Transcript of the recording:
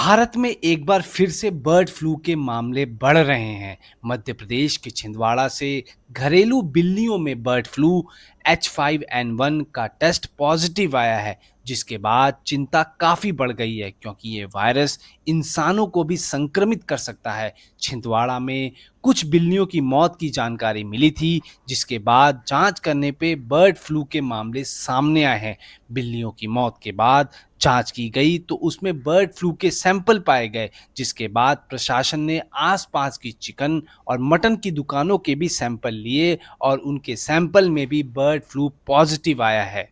भारत में एक बार फिर से बर्ड फ्लू के मामले बढ़ रहे हैं। मध्य प्रदेश के छिंदवाड़ा से घरेलू बिल्लियों में बर्ड फ्लू H5N1 का टेस्ट पॉजिटिव आया है, जिसके बाद चिंता काफ़ी बढ़ गई है क्योंकि ये वायरस इंसानों को भी संक्रमित कर सकता है। छिंदवाड़ा में कुछ बिल्लियों की मौत की जानकारी मिली थी, जिसके बाद जांच करने पे बर्ड फ्लू के मामले सामने आए हैं। बिल्लियों की मौत के बाद जांच की गई तो उसमें बर्ड फ्लू के सैंपल पाए गए, जिसके बाद प्रशासन ने आसपास की चिकन और मटन की दुकानों के भी सैंपल लिए और उनके सैंपल में भी बर्ड फ्लू पॉजिटिव आया है।